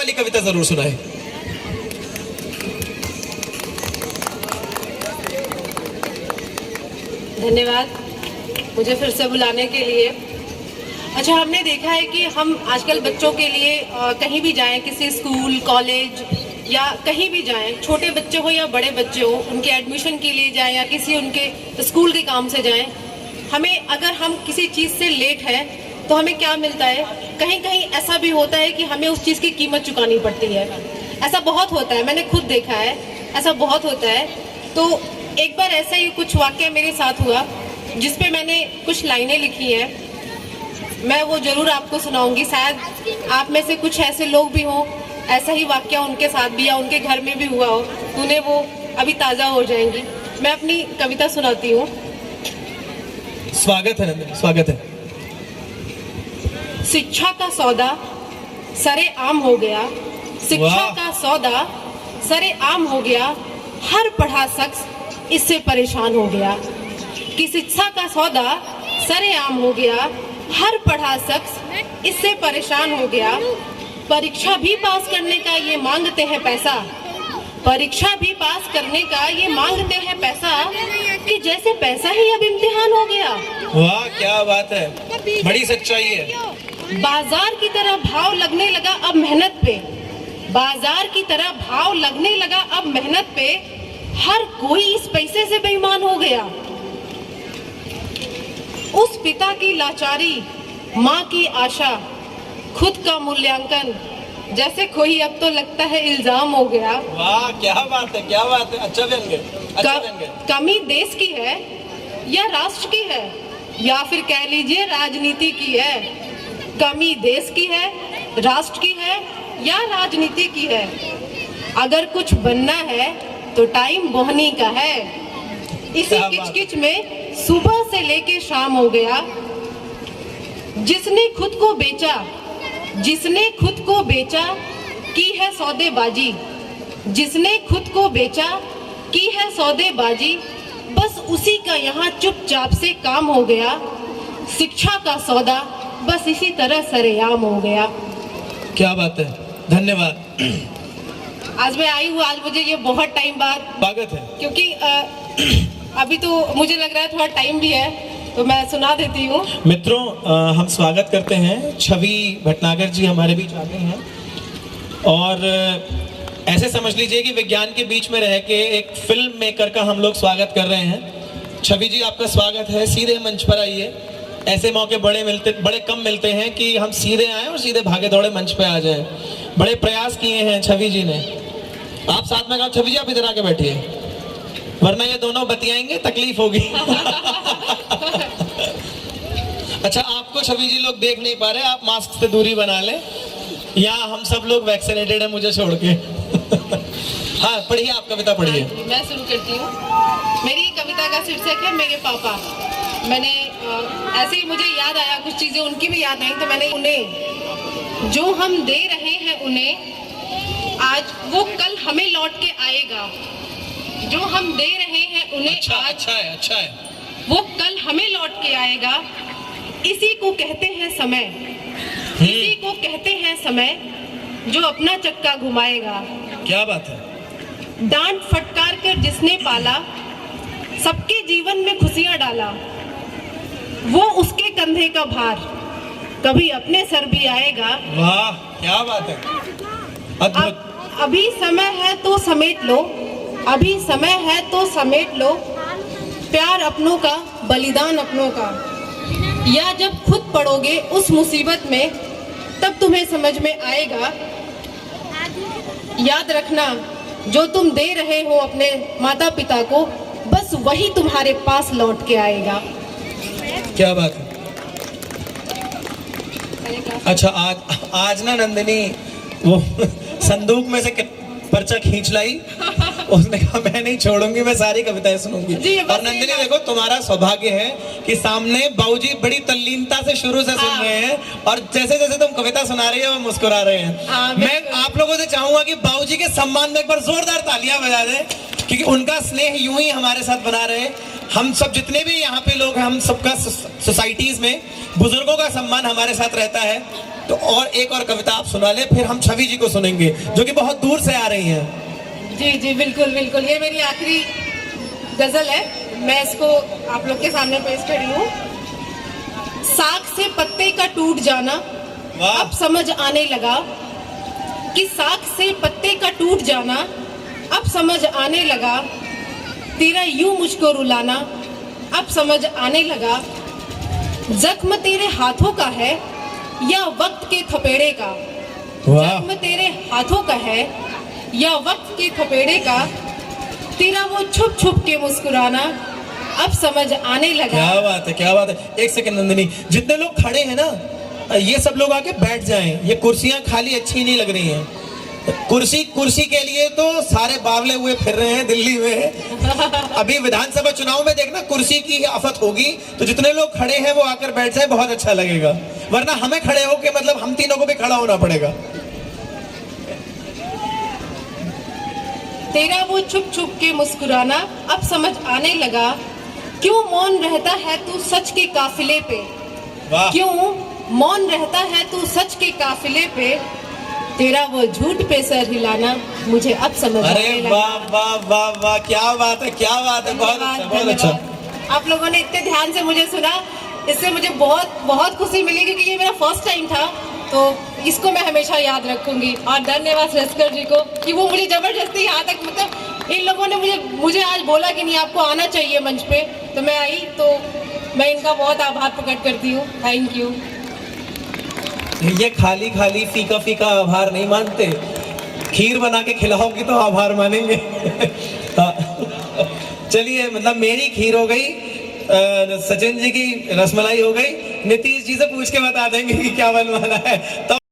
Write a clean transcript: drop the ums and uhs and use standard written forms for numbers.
वाली कविता जरूर सुनाए। धन्यवाद मुझे फिर से बुलाने के लिए। अच्छा, हमने देखा है कि हम आजकल बच्चों के लिए कहीं भी जाएं, किसी स्कूल कॉलेज या कहीं भी जाएं, छोटे बच्चे हो या बड़े बच्चे हो, उनके एडमिशन के लिए जाएं या किसी उनके स्कूल के काम से जाएं, हमें अगर हम किसी चीज़ से लेट है तो हमें क्या मिलता है? कहीं कहीं ऐसा भी होता है कि हमें उस चीज़ की कीमत चुकानी पड़ती है। ऐसा बहुत होता है, मैंने खुद देखा है, ऐसा बहुत होता है। तो एक बार ऐसा ही कुछ वाकया मेरे साथ हुआ जिस पे मैंने कुछ लाइनें लिखी हैं, मैं वो जरूर आपको सुनाऊंगी। शायद आप में से कुछ ऐसे लोग भी हों, ऐसा ही वाकया उनके साथ भी या उनके घर में भी हुआ हो, तो उन्हें वो अभी ताज़ा हो जाएंगी। मैं अपनी कविता सुनाती हूँ। स्वागत है नंदिनी, स्वागत है। शिक्षा का सौदा सरे आम हो गया, शिक्षा का सौदा सरे आम हो गया, हर पढ़ा शख्स इससे परेशान हो गया। कि शिक्षा का सौदा सरे आम हो गया, हर पढ़ा शख्स इससे परेशान हो गया। परीक्षा भी पास करने का ये मांगते हैं पैसा, परीक्षा भी पास करने का ये मांगते हैं पैसा, कि जैसे पैसा ही अब इम्तिहान हो गया। वाह क्या बात है, बड़ी सच्चाई है। बाजार की तरह भाव लगने लगा अब मेहनत पे, बाजार की तरह भाव लगने लगा अब मेहनत पे, हर कोई इस पैसे से बेईमान हो गया। उस पिता की लाचारी, माँ की आशा, खुद का मूल्यांकन, जैसे कोई अब तो लगता है इल्जाम हो गया। वाह क्या बात है, क्या बात है, अच्छा व्यंग्य, अच्छा व्यंग्य। कमी देश की है या राष्ट्र की है, या फिर कह लीजिए राजनीति की है। कमी देश की है, राष्ट्र की है या राजनीति की है। अगर कुछ बनना है तो टाइम बोहनी का है। इसी किचकिच में सुबह से लेके शाम हो गया। जिसने खुद को बेचा, जिसने खुद को बेचा, की है सौदेबाजी, जिसने खुद को बेचा, की है सौदेबाजी, बस उसी का यहाँ चुपचाप से काम हो गया। शिक्षा का सौदा बस इसी तरह सरेआम हो गया। क्या बात है, धन्यवाद। आज मैं आई हूँ, आज मुझे ये बहुत टाइम बाद स्वागत है, क्योंकि अभी तो मुझे लग रहा है थोड़ा टाइम भी है, तो मैं सुना देती हूँ। मित्रों हम स्वागत करते हैं, छवि भटनागर जी हमारे बीच आ गए हैं। और ऐसे समझ लीजिए कि विज्ञान के बीच में रह के एक फिल्म मेकर का हम लोग स्वागत कर रहे हैं। छवि जी आपका स्वागत है, सीधे मंच पर आइए। ऐसे मौके बड़े कम मिलते हैं कि हम सीधे आए और सीधे भागे दौड़े मंच पे आ जाएं। बड़े प्रयास किए हैं छवि जी ने। आप साथ में कहो, छवि जी आप इधर आके बैठिए, वरना ये दोनों बतियाएंगे, तकलीफ होगी। अच्छा, आपको छवि जी लोग देख नहीं पा रहे, आप मास्क से दूरी बना लें, या हम सब लोग वैक्सीनेटेड हैं मुझे छोड़ के। हाँ पढ़िए, आप कविता पढ़िए। मैं शुरू करती हूँ। मेरी कविता का शीर्षक है मेरे पापा। मैंने ऐसे ही मुझे याद आया, कुछ चीजें उनकी भी याद आई, तो मैंने उन्हें, जो हम दे रहे हैं उन्हें, आज वो कल हमें लौट के आएगा। जो हम दे रहे हैं उन्हें, अच्छा है, अच्छा है। वो कल हमें लौट के आएगा। इसी को कहते हैं समय, इसी को कहते हैं समय, जो अपना चक्का घुमाएगा। क्या बात है। डांट फटकार कर जिसने पाला, सबके जीवन में खुशियां डाला, वो उसके कंधे का भार कभी अपने सर भी आएगा। वाह क्या बात है, अद्भुत। अभी समय है तो समेट लो, अभी समय है तो समेट लो, प्यार अपनों का, बलिदान अपनों का। या जब खुद पड़ोगे उस मुसीबत में, तब तुम्हें समझ में आएगा। याद रखना, जो तुम दे रहे हो अपने माता पिता को, बस वही तुम्हारे पास लौट के आएगा। क्या बात है। अच्छा, आज ना नंदिनी वो संदूक में से पर्चा खींच लाई, उसने कहा मैं नहीं छोड़ूंगी, मैं सारी कविताएं सुनूंगी। और नंदिनी देखो, तुम्हारा सौभाग्य है कि सामने बाबूजी बड़ी तल्लीनता से शुरू से सुन रहे हैं, और जैसे जैसे तुम कविता सुना रही हो वो मुस्कुरा रहे हैं। मैं आप लोगों से चाहूंगा कि बाबूजी के सम्मान में एक बार जोरदार तालियां बजा दें, क्योंकि उनका स्नेह यूं ही हमारे साथ बना रहे। हम सब जितने भी यहाँ पे लोग हैं, हम सबका सोसाइटीज में बुजुर्गों का सम्मान हमारे साथ रहता है। तो और एक और कविता आप सुना ले, फिर हम छवि जी को सुनेंगे जो कि बहुत दूर से आ रही हैं। जी जी बिल्कुल बिल्कुल, ये मेरी आखिरी गजल है, मैं इसको आप लोग के सामने पेश कर रही हूँ। साग से पत्ते का टूट जाना अब समझ आने लगा, कि साग से पत्ते का टूट जाना अब समझ आने लगा, तेरा यूं मुझको रुलाना अब समझ आने लगा। जख्म तेरे हाथों का है या वक्त के थपेड़े का, जख्म तेरे हाथों का है या वक्त के थपेड़े का, तेरा वो छुप छुप के मुस्कुराना अब समझ आने लगा। क्या बात है, क्या बात है। एक सेकंड नंदिनी, जितने लोग खड़े हैं ना, ये सब लोग आके बैठ जाएं, ये कुर्सियां खाली अच्छी नहीं लग रही हैं। कुर्सी के लिए तो सारे बावले हुए फिर रहे हैं दिल्ली में। अभी विधानसभा चुनाव में देखना कुर्सी की आफत होगी, तो जितने लोग खड़े हैं वो आकर बैठ जाए, बहुत अच्छा लगेगा। वरना हमें खड़े होके मतलब हम तीनों को भी खड़ा होना पड़ेगा। तेरा वो छुप छुप के मुस्कुराना अब समझ आने लगा, क्यों मौन रहता है तू सच के काफिले पे, क्यों मौन रहता है तू सच के काफिले पे, तेरा वो झूठ पे सर हिलाना मुझे अब समझ आने लगा। वाह वाह वाह वाह, क्या बात है, क्या बात है, बहुत अच्छा, बहुत अच्छा। आप लोगों ने इतने ध्यान से मुझे सुना, इससे मुझे बहुत बहुत खुशी मिली, क्योंकि ये मेरा फर्स्ट टाइम था, तो इसको मैं हमेशा याद रखूंगी। और धन्यवाद रस्कर जी को कि वो मुझे जबरदस्ती यहाँ तक, मतलब इन लोगों ने मुझे आज बोला कि नहीं आपको आना चाहिए मंच पे, तो मैं आई, तो मैं इनका बहुत आभार प्रकट करती हूँ। Thank you. ये खाली खाली फीका फीका आभार नहीं मानते, खीर बना के खिलाओगी तो आभार मानेंगे। चलिए, मतलब मेरी खीर हो गई, सचिन जी की रसमलाई हो गई, नीतीश जी से पूछ के बता देंगे कि क्या बनवाना है।